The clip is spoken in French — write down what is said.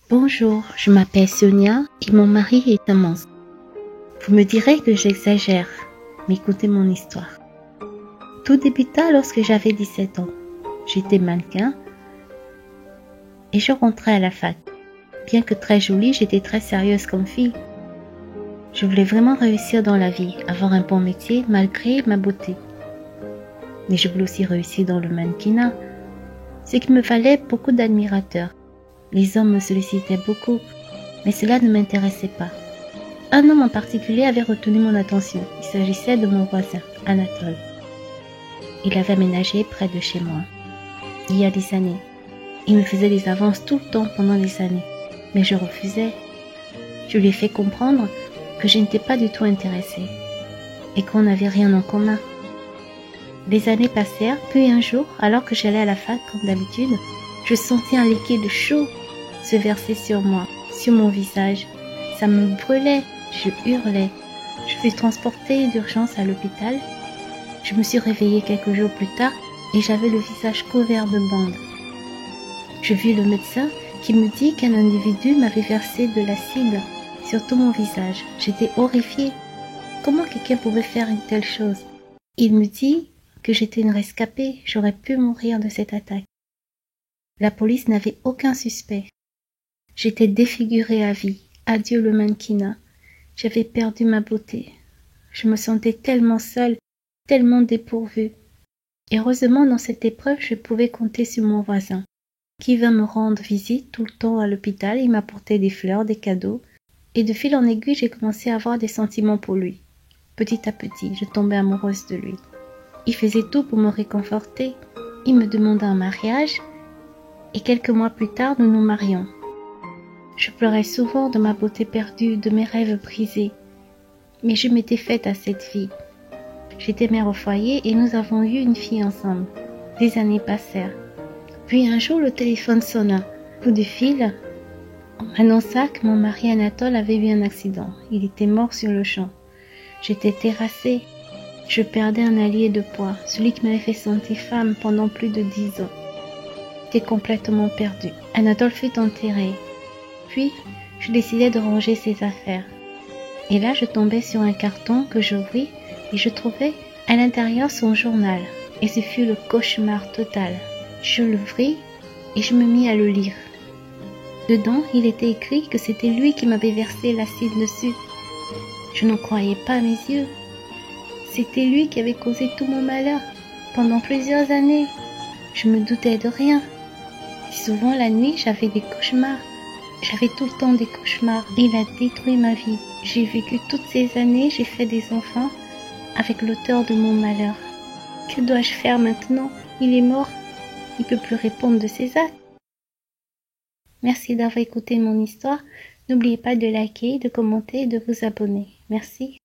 Bonjour, je m'appelle Sonia et mon mari est un monstre. Vous me direz que j'exagère, mais écoutez mon histoire. Tout débuta lorsque j'avais 17 ans. J'étais mannequin et je rentrais à la fac. Bien que très jolie, j'étais très sérieuse comme fille. Je voulais vraiment réussir dans la vie, avoir un bon métier malgré ma beauté. Mais je voulais aussi réussir dans le mannequinat, ce qui me valait beaucoup d'admirateurs. Les hommes me sollicitaient beaucoup, mais cela ne m'intéressait pas. Un homme en particulier avait retenu mon attention. Il s'agissait de mon voisin, Anatole. Il avait aménagé près de chez moi, il y a des années. Il me faisait des avances tout le temps pendant des années, mais je refusais. Je lui ai fait comprendre que je n'étais pas du tout intéressée et qu'on n'avait rien en commun. Les années passèrent, puis un jour, alors que j'allais à la fac comme d'habitude, je sentis un liquide chaud se verser sur moi, sur mon visage. Ça me brûlait, je hurlais. Je fus transportée d'urgence à l'hôpital. Je me suis réveillée quelques jours plus tard et j'avais le visage couvert de bandes. Je vis le médecin qui me dit qu'un individu m'avait versé de l'acide sur tout mon visage. J'étais horrifiée. Comment quelqu'un pouvait faire une telle chose? Il me dit que j'étais une rescapée, j'aurais pu mourir de cette attaque. La police n'avait aucun suspect. J'étais défigurée à vie. Adieu le mannequinat. J'avais perdu ma beauté. Je me sentais tellement seule, tellement dépourvue. Heureusement, dans cette épreuve, je pouvais compter sur mon voisin, qui vint me rendre visite tout le temps à l'hôpital. Il m'apportait des fleurs, des cadeaux. Et de fil en aiguille, j'ai commencé à avoir des sentiments pour lui. Petit à petit, je tombais amoureuse de lui. Il faisait tout pour me réconforter. Il me demanda un mariage et quelques mois plus tard, nous nous marions. Je pleurais souvent de ma beauté perdue, de mes rêves brisés. Mais je m'étais faite à cette vie. J'étais mère au foyer et nous avons eu une fille ensemble. Des années passèrent. Puis un jour, le téléphone sonna. Coup de fil, on m'annonça que mon mari Anatole avait eu un accident. Il était mort sur le champ. J'étais terrassée. Je perdais un allié de poids, celui qui m'avait fait sentir femme pendant plus de 10 ans. J'étais complètement perdue. Anatole fut enterré. Puis, je décidai de ranger ses affaires. Et là, je tombais sur un carton que j'ouvris et je trouvais à l'intérieur son journal. Et ce fut le cauchemar total. Je l'ouvris et je me mis à le lire. Dedans, il était écrit que c'était lui qui m'avait versé l'acide dessus. Je n'en croyais pas à mes yeux. C'était lui qui avait causé tout mon malheur pendant plusieurs années. Je me doutais de rien. Et souvent la nuit, j'avais des cauchemars. J'avais tout le temps des cauchemars. Il a détruit ma vie. J'ai vécu toutes ces années, j'ai fait des enfants avec l'auteur de mon malheur. Que dois-je faire maintenant? Il est mort. Il ne peut plus répondre de ses actes. Merci d'avoir écouté mon histoire. N'oubliez pas de liker, de commenter et de vous abonner. Merci.